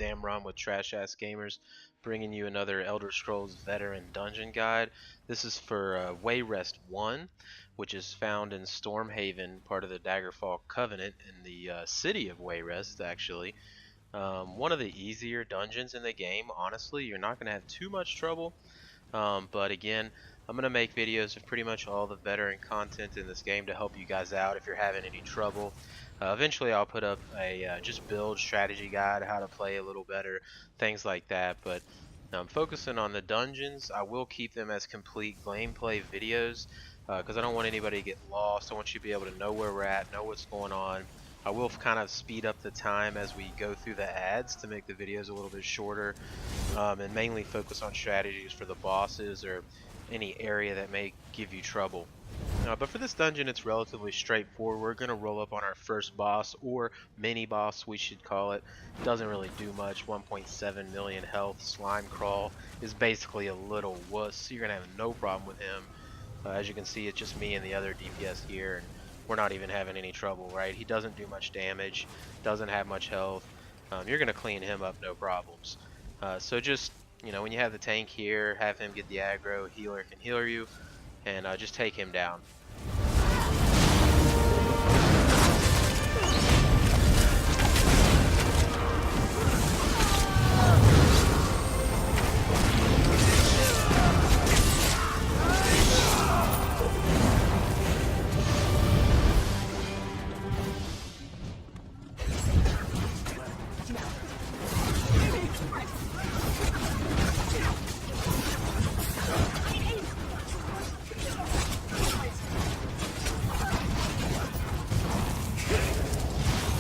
Damron with Trash Ass Gamers, bringing you another Elder Scrolls Veteran Dungeon Guide. This is for Wayrest I, which is found in Stormhaven, part of the Daggerfall Covenant in the city of Wayrest, actually. One of the easier dungeons in the game, honestly. You're not going to have too much trouble, but again, I'm going to make videos of pretty much all the veteran content in this game to help you guys out if you're having any trouble. Eventually I'll put up a just build strategy guide, how to play a little better, things like that. But focusing on the dungeons, I will keep them as complete gameplay videos because I don't want anybody to get lost. I want you to be able to know where we're at, know what's going on. I will kind of speed up the time as we go through the ads to make the videos a little bit shorter, and mainly focus on strategies for the bosses or any area that may give you trouble. But for this dungeon, it's relatively straightforward. We're going to roll up on our first boss, or mini boss we should call it. Doesn't really do much. 1.7 million health. Slime Crawl is basically a little wuss, so you're going to have no problem with him. As you can see, it's just me and the other DPS here, and we're not even having any trouble, right? He doesn't do much damage, doesn't have much health. You're going to clean him up, no problems. So just, you know, when you have the tank here, have him get the aggro, healer can heal you, and just take him down.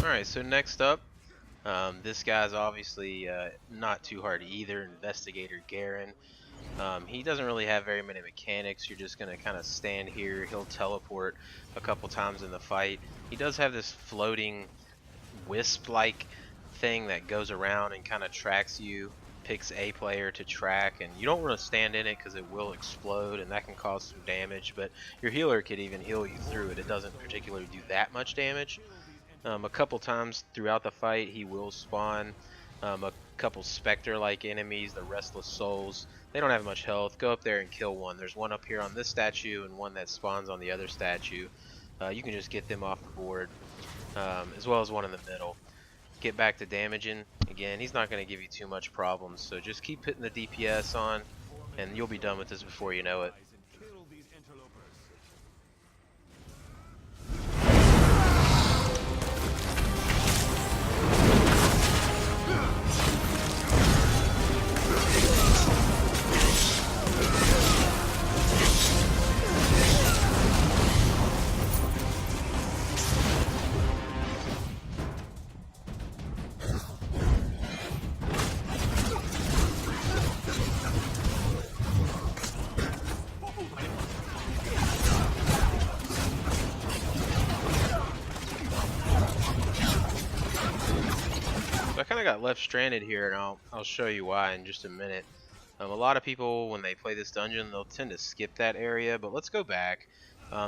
Alright, so next up, this guy's obviously not too hard either, Investigator Garen. He doesn't really have very many mechanics. You're just going to kind of stand here. He'll teleport a couple times in the fight. He does have this floating wisp-like thing that goes around and kind of tracks you, picks a player to track, and you don't want to stand in it because it will explode and that can cause some damage, but your healer could even heal you through it. It doesn't particularly do that much damage. A couple times throughout the fight he will spawn a couple specter-like enemies, the Restless Souls. They don't have much health. Go up there and kill one. There's one up here on this statue and one that spawns on the other statue. You can just get them off the board, as well as one in the middle. Get back to damaging. Again, he's not going to give you too much problems, so just keep putting the DPS on and you'll be done with this before you know it. I kind of got left stranded here, and I'll show you why in just a minute. A lot of people, when they play this dungeon, they'll tend to skip that area, but let's go back.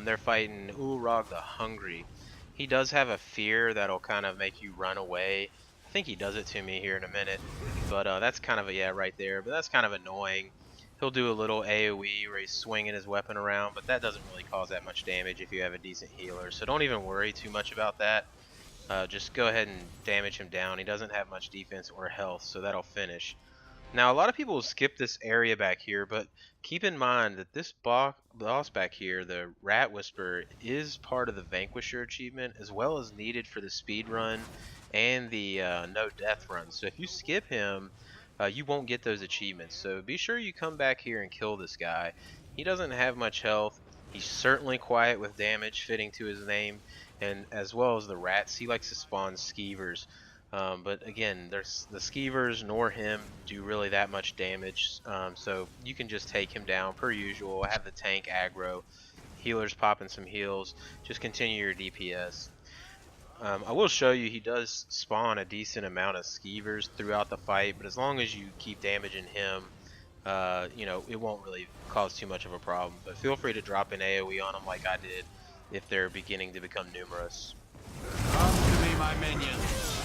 They're fighting Ulrog the Hungry. He does have a fear that'll kind of make you run away. I think he does it to me here in a minute, but that's kind of a, yeah, right there, but that's kind of annoying. He'll do a little AoE where he's swinging his weapon around, but that doesn't really cause that much damage if you have a decent healer, so don't even worry too much about that. Just go ahead and damage him down. He doesn't have much defense or health, so that'll finish. Now, a lot of people will skip this area back here, but keep in mind that this boss back here, the Rat Whisperer, is part of the Vanquisher achievement, as well as needed for the speed run and the no death run. So if you skip him, you won't get those achievements. So be sure you come back here and kill this guy. He doesn't have much health. He's certainly quiet with damage, fitting to his name, and as well as the rats. He likes to spawn skeevers. But again, there's the skeevers nor him do really that much damage, so you can just take him down per usual. Have the tank aggro, healers popping some heals, just continue your DPS. I will show you he does spawn a decent amount of skeevers throughout the fight, but as long as you keep damaging him, you know, it won't really cause too much of a problem. But feel free to drop an AoE on them like I did if they're beginning to become numerous. Come to me, my minions.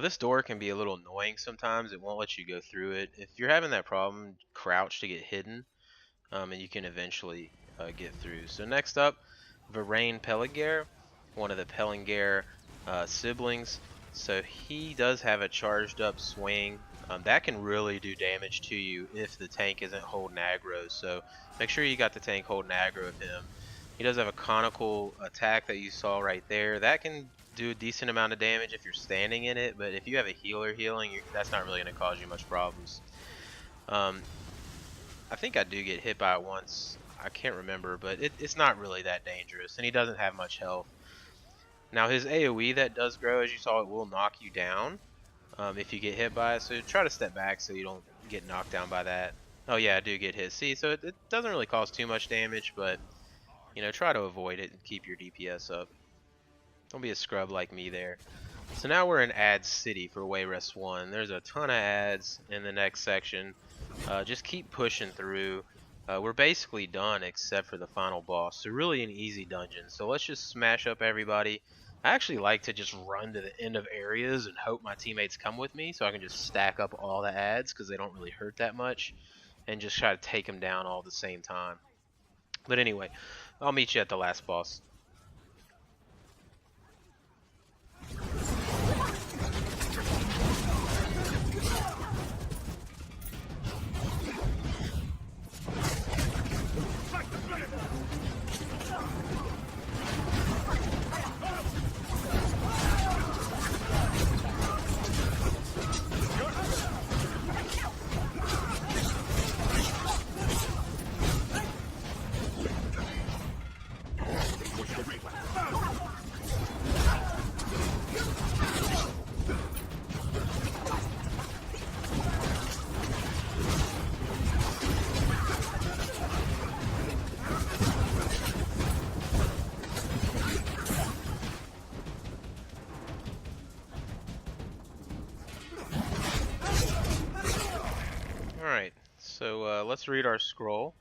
This door can be a little annoying sometimes. It won't let you go through it. If you're having that problem, crouch to get hidden, and you can eventually get through. So next up, Veteran Wayrest, one of the Pellinger siblings. So he does have a charged up swing. That can really do damage to you if the tank isn't holding aggro. So make sure you got the tank holding aggro of him. He does have a conical attack that you saw right there. That can do a decent amount of damage if you're standing in it, but if you have a healer healing, that's not really going to cause you much problems. I think I do get hit by it once. I can't remember, but it's not really that dangerous, and he doesn't have much health. Now his AoE that does grow, as you saw, it will knock you down if you get hit by it, so try to step back so you don't get knocked down by that. Oh yeah, I do get hit. See, so it doesn't really cause too much damage, but you know, try to avoid it and keep your DPS up. Don't be a scrub like me there. So now we're in Ad City for Wayrest 1. There's a ton of ads in the next section. Just keep pushing through. We're basically done except for the final boss. So really an easy dungeon. So let's just smash up everybody. I actually like to just run to the end of areas and hope my teammates come with me so I can just stack up all the ads because they don't really hurt that much. And just try to take them down all at the same time. But anyway, I'll meet you at the last boss. Alright, so let's read our scroll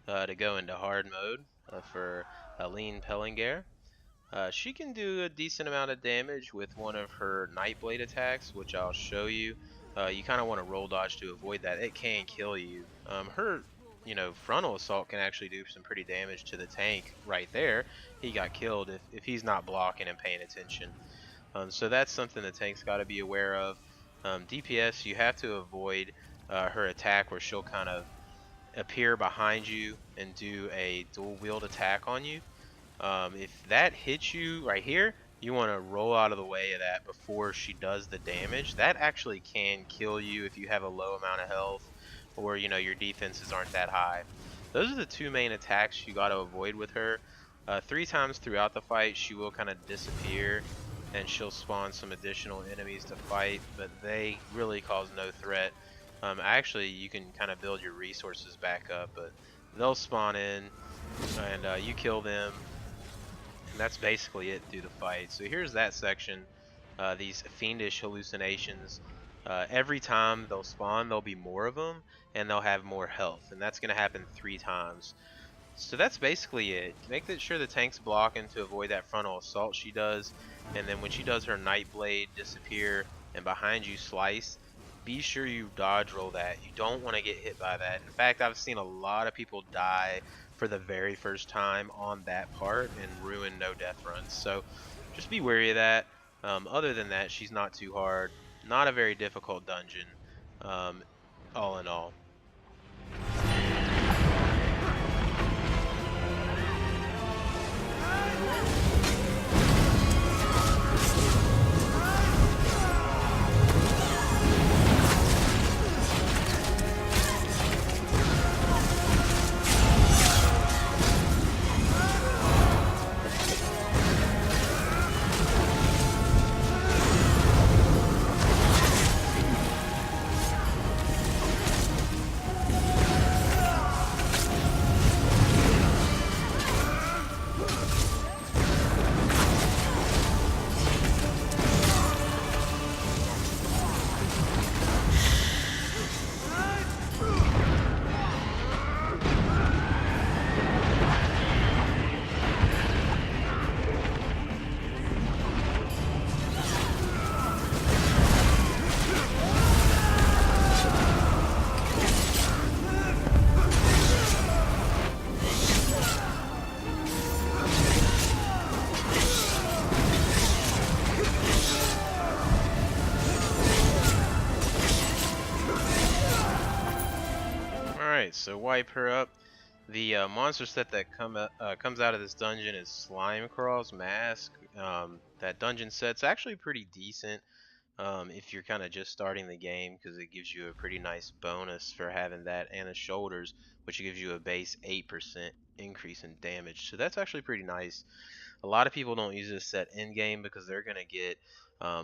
to go into hard mode for Aline Pellinger. She can do a decent amount of damage with one of her Nightblade attacks, which I'll show you. You kind of want to roll dodge to avoid that. It can kill you. Her, frontal assault can actually do some pretty damage to the tank right there. He got killed if he's not blocking and paying attention. So that's something the tank's got to be aware of. DPS, you have to avoid her attack where she'll kind of appear behind you and do a dual wield attack on you. If that hits you right here, you want to roll out of the way of that before she does the damage. That actually can kill you if you have a low amount of health or your defenses aren't that high. Those are the two main attacks you got to avoid with her. 3 times throughout the fight she will kind of disappear and she'll spawn some additional enemies to fight, but they really cause no threat. Actually, you can kind of build your resources back up, but they'll spawn in and you kill them, and that's basically it through the fight. So here's that section. These fiendish hallucinations, every time they'll spawn there'll be more of them and they'll have more health, and that's going to happen 3 times. So that's basically it. Make sure the tank's blocking to avoid that frontal assault she does, and then when she does her Nightblade disappear and behind you slice, be sure you dodge roll that. You don't want to get hit by that. In fact, I've seen a lot of people die for the very first time on that part and ruin no death runs. So just be wary of that. Other than that, she's not too hard. Not a very difficult dungeon, all in all. Alright, so wipe her up. The monster set that comes out of this dungeon is Slime Crawl's Mask. That dungeon set's actually pretty decent if you're kind of just starting the game, because it gives you a pretty nice bonus for having that and the shoulders, which gives you a base 8% increase in damage. So that's actually pretty nice. A lot of people don't use this set in game because they're going to get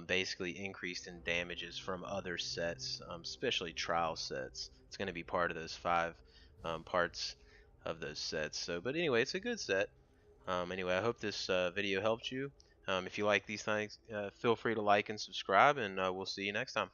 basically increased in damages from other sets, especially trial sets. It's going to be part of those 5 parts of those sets. So, but anyway, it's a good set. Anyway, I hope this video helped you. If you like these things, feel free to like and subscribe, and we'll see you next time.